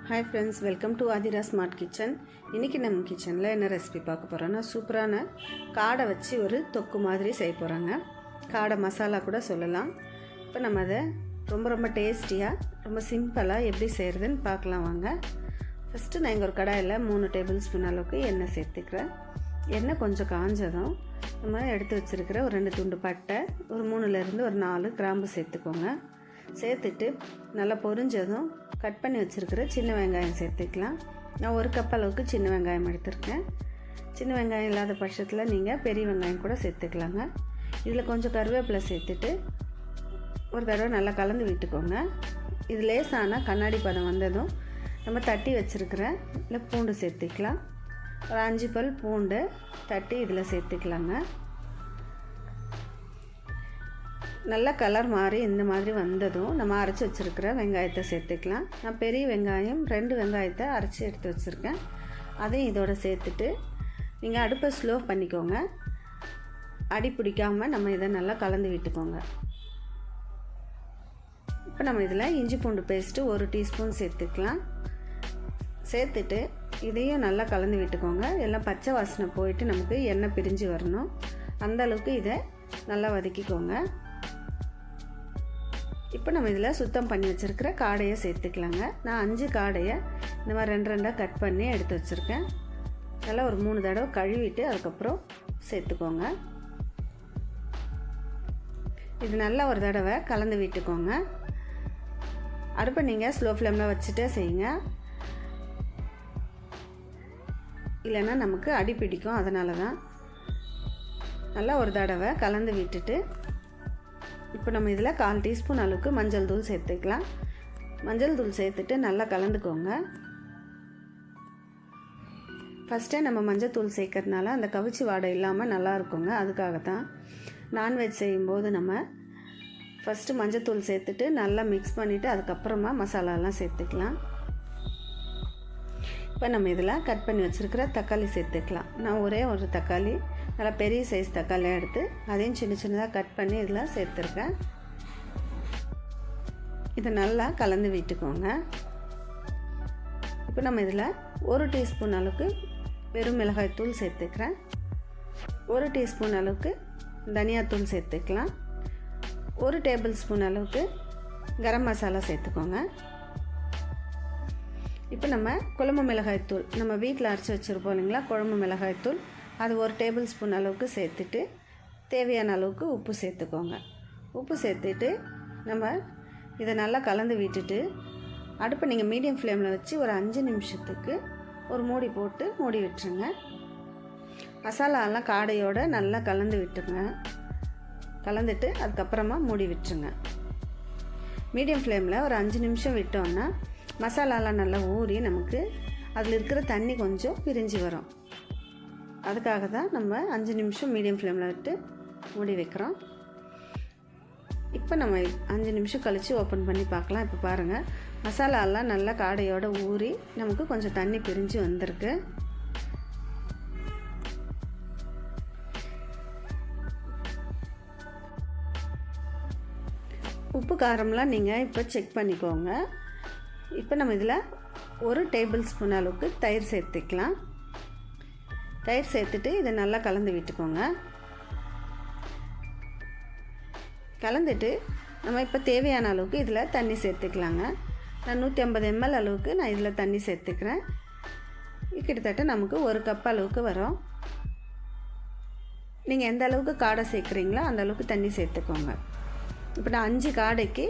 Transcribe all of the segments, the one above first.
Hi friends, welcome to Aathira smart kitchen. இன்றைக்கி நம்ம கிச்சனில் என்ன ரெசிபி பார்க்க போகிறோன்னா, சூப்பரான காடை வச்சு ஒரு தொக்கு மாதிரி செய்ய போகிறாங்க. காடை மசாலா கூட சொல்லலாம். இப்போ நம்ம அதை ரொம்ப டேஸ்டியாக ரொம்ப சிம்பிளாக எப்படி செய்கிறதுன்னு பார்க்கலாம் வாங்க. ஃபஸ்ட்டு நான் இங்கே ஒரு கடாயில் 3 டேபிள் ஸ்பூன் அளவுக்கு எண்ணெய் சேர்த்துக்கிறேன். எண்ணெய் கொஞ்சம் காஞ்சதும் நம்ம எடுத்து வச்சுருக்கிற ஒரு 2 துண்டு பட்டை, ஒரு 3லேருந்து ஒரு 4 கிராம்பு சேர்த்துக்கோங்க. சேர்த்துட்டு நல்லா பொரிஞ்சதும் கட் பண்ணி வச்சுருக்கிற சின்ன வெங்காயம் சேர்த்துக்கலாம். நான் 1 கப் அளவுக்கு சின்ன வெங்காயம் எடுத்திருக்கேன். சின்ன வெங்காயம் இல்லாத பட்சத்தில் நீங்கள் பெரிய வெங்காயம் கூட சேர்த்துக்கலாங்க. இதில் கொஞ்சம் கருவேப்பிலை சேர்த்துட்டு ஒரு தடவை நல்லா கலந்து விட்டுக்கோங்க. இது லேசான கண்ணாடி பதம் வந்ததும் நம்ம தட்டி வச்சுருக்கிற இல்லை பூண்டு சேர்த்துக்கலாம். ஒரு 5 பல் பூண்டு தட்டி இதில் சேர்த்துக்கலாங்க. நல்ல கலர் மாறி இந்த மாதிரி வந்ததும் நம்ம அரைச்சி வச்சுருக்கிற வெங்காயத்தை சேர்த்துக்கலாம். நான் பெரிய வெங்காயம் 2 வெங்காயத்தை அரைச்சி எடுத்து வச்சுருக்கேன். அதையும் இதோட சேர்த்துட்டு நீங்கள் அடுப்பை ஸ்லோ பண்ணிக்கோங்க. அடி பிடிக்காமல் நம்ம இதை நல்லா கலந்து விட்டுக்கோங்க. இப்போ நம்ம இதில் இஞ்சி பூண்டு பேஸ்ட்டு 1 டீஸ்பூன் சேர்த்துக்கலாம். சேர்த்துட்டு இதையும் நல்லா கலந்து விட்டுக்கோங்க. எல்லாம் பச்சை வாசனை போயிட்டு நமக்கு எண்ணெய் பிரிஞ்சு வரணும். அந்தளவுக்கு இதை நல்லா வதக்கிக்கோங்க. இப்போ நம்ம இதில் சுத்தம் பண்ணி வச்சுருக்கிற காடையை சேர்த்துக்கலாங்க. நான் 5 காடையை இந்த மாதிரி 2 கட் பண்ணி எடுத்து வச்சுருக்கேன். நல்லா ஒரு 3 தடவை கழுவிட்டு அதுக்கப்புறம் சேர்த்துக்கோங்க. இது நல்லா ஒரு தடவை கலந்து விட்டுக்கோங்க. அடுப்பை நீங்கள் ஸ்லோ ஃப்ளேமில் வச்சுட்டே செய்யுங்க, இல்லைன்னா நமக்கு அடி பிடிக்கும். அதனால தான் நல்லா ஒரு தடவை கலந்து விட்டுட்டு இப்போ நம்ம இதில் 1/4 டீஸ்பூன் அளவுக்கு மஞ்சள் தூள் சேர்த்துக்கலாம். மஞ்சள் தூள் சேர்த்துட்டு நல்லா கலந்துக்கோங்க. ஃபஸ்ட்டே நம்ம மஞ்சள் தூள் சேர்க்கறதுனால அந்த கவிச்சி வாடை இல்லாமல் நல்லா இருக்குங்க. அதுக்காக தான் நான்வெஜ் செய்யும்போது நம்ம ஃபஸ்ட்டு மஞ்சள் தூள் சேர்த்துட்டு நல்லா மிக்ஸ் பண்ணிவிட்டு அதுக்கப்புறமா மசாலாலாம் சேர்த்துக்கலாம். இப்போ நம்ம இதில் கட் பண்ணி வச்சுருக்கிற தக்காளி சேர்த்துக்கலாம். நான் ஒரே ஒரு தக்காளி, நல்லா பெரிய சைஸ் தக்காளியாக எடுத்து அதையும் சின்னதாக கட் பண்ணி இதில் சேர்த்துருக்கேன். இதை நல்லா கலந்து விட்டுக்கோங்க. இப்போ நம்ம இதில் 1 டீஸ்பூன் அளவுக்கு வெறும் மிளகாய்த்தூள் சேர்த்துக்கிறேன். 1 டீஸ்பூன் அளவுக்கு தனியாத்தூள் சேர்த்துக்கலாம். 1 டேபிள் ஸ்பூன் அளவுக்கு கரம் மசாலா சேர்த்துக்கோங்க. இப்போ நம்ம குழம்பு மிளகாய்த்தூள் நம்ம வீட்டில் அரைச்சி வச்சுருப்போம் இல்லைங்களா, குழம்பு மிளகாய்த்தூள், அது 1 டேபிள் ஸ்பூன் அளவுக்கு சேர்த்துட்டு தேவையான அளவுக்கு உப்பு சேர்த்துக்கோங்க. உப்பு சேர்த்துட்டு நம்ம இதை நல்லா கலந்து விட்டுட்டு அடுப்பை நீங்கள் மீடியம் ஃப்ளேமில் வச்சு ஒரு 5 நிமிஷத்துக்கு ஒரு மூடி போட்டு மூடி விட்டுருங்க. மசாலாலாம் காடையோடு நல்லா கலந்து விட்டுருங்க. கலந்துட்டு அதுக்கப்புறமா மூடி விட்டுருங்க. மீடியம் ஃப்ளேமில் ஒரு 5 நிமிஷம் விட்டோன்னா மசாலாலாம் நல்லா ஊறி நமக்கு அதில் இருக்கிற தண்ணி கொஞ்சம் பிரிஞ்சு வரும். அதுக்காக தான் நம்ம 5 நிமிஷம் மீடியம் ஃப்ளேமில் விட்டு மூடி வைக்கிறோம். இப்போ நம்ம 5 நிமிஷம் கழித்து ஓப்பன் பண்ணி பார்க்கலாம். இப்போ பாருங்கள், மசாலாலாம் நல்லா காடையோடு ஊறி நமக்கு கொஞ்சம் தண்ணி பிரிஞ்சு வந்திருக்கு. உப்பு காரம்லாம் நீங்கள் இப்போ செக் பண்ணிக்கோங்க. இப்போ நம்ம இதில் 1 டேபிள் ஸ்பூன் அளவுக்கு தயிர் சேர்த்துக்கலாம். தயிர் சேர்த்துட்டு இதை நல்லா கலந்து விட்டுக்கோங்க. கலந்துட்டு நம்ம இப்போ தேவையான அளவுக்கு இதில் தண்ணி சேர்த்துக்கலாங்க. நான் 150 ml அளவுக்கு நான் இதில் தண்ணி சேர்த்துக்கிறேன். கிட்டத்தட்ட நமக்கு 1 கப் அளவுக்கு வரும். நீங்கள் எந்த அளவுக்கு காடை சேர்க்குறீங்களோ அந்த அளவுக்கு தண்ணி சேர்த்துக்கோங்க. இப்போ நான் 5 காடைக்கு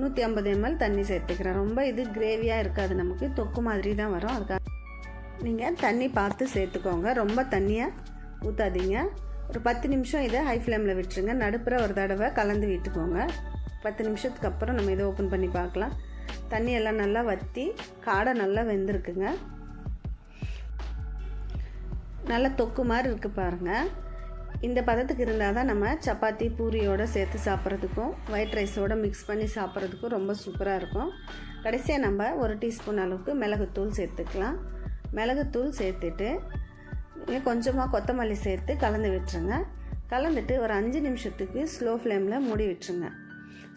150 ml தண்ணி சேர்த்துக்கிறேன். ரொம்ப இது கிரேவியாக இருக்காது, நமக்கு தொக்கு மாதிரி தான் வரும். அதுக்காக நீங்கள் தண்ணி பார்த்து சேர்த்துக்கோங்க. ரொம்ப தண்ணியாக ஊற்றாதீங்க. ஒரு 10 நிமிஷம் இதை ஹை ஃப்ளேமில் விட்டுருங்க. நடுப்புற ஒரு தடவை கலந்து விட்டுக்கோங்க. 10 நிமிஷத்துக்கு அப்புறம் நம்ம இதை ஓப்பன் பண்ணி பார்க்கலாம். தண்ணி எல்லாம் நல்லா வற்றி காடை நல்லா வெந்திருக்குங்க. நல்லா தொக்கு மாதிரி இருக்குது பாருங்கள். இந்த பதத்துக்கு இருந்தால் தான் நம்ம சப்பாத்தி பூரியோடு சேர்த்து சாப்பிட்றதுக்கும் ஒயிட் ரைஸோடு மிக்ஸ் பண்ணி சாப்பிட்றதுக்கும் ரொம்ப சூப்பராக இருக்கும். கடைசியாக நம்ம 1 டீஸ்பூன் அளவுக்கு மிளகுத்தூள் சேர்த்துக்கலாம். மிளகுத்தூள் சேர்த்துட்டு கொஞ்சமாக கொத்தமல்லி சேர்த்து கலந்து விட்டுருங்க. கலந்துட்டு ஒரு 5 நிமிஷத்துக்கு ஸ்லோ ஃப்ளேமில் மூடி விட்டுருங்க.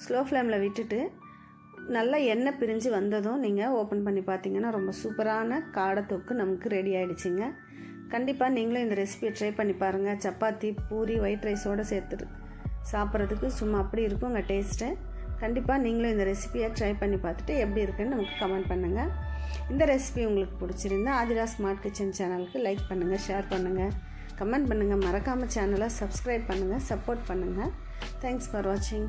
ஸ்லோ ஃப்ளேமில் விட்டுட்டு நல்லா எண்ணெய் பிரிஞ்சு வந்ததும் நீங்கள் ஓப்பன் பண்ணி பார்த்தீங்கன்னா ரொம்ப சூப்பரான காடை தொக்கு நமக்கு ரெடி ஆகிடுச்சிங்க. கண்டிப்பாக நீங்களும் இந்த ரெசிபியை ட்ரை பண்ணி பாருங்கள். சப்பாத்தி, பூரி, ஒயிட் ரைஸோடு சேர்த்துட்டு சாப்பிட்றதுக்கு சும்மா அப்படி இருக்கும் உங்கள் டேஸ்ட்டு. கண்டிப்பாக நீங்களும் இந்த ரெசிபியை ட்ரை பண்ணி பார்த்துட்டு எப்படி இருக்குன்னு நமக்கு கமெண்ட் பண்ணுங்கள். இந்த ரெசிபி உங்களுக்கு பிடிச்சிருந்தா ஆதிரா ஸ்மார்ட் கிச்சன் சேனலுக்கு லைக் பண்ணுங்கள், ஷேர் பண்ணுங்கள், கமெண்ட் பண்ணுங்கள். மறக்காமல் சேனலை சப்ஸ்கிரைப் பண்ணுங்கள், சப்போர்ட் பண்ணுங்கள். தேங்க்ஸ் ஃபார் வாட்சிங்.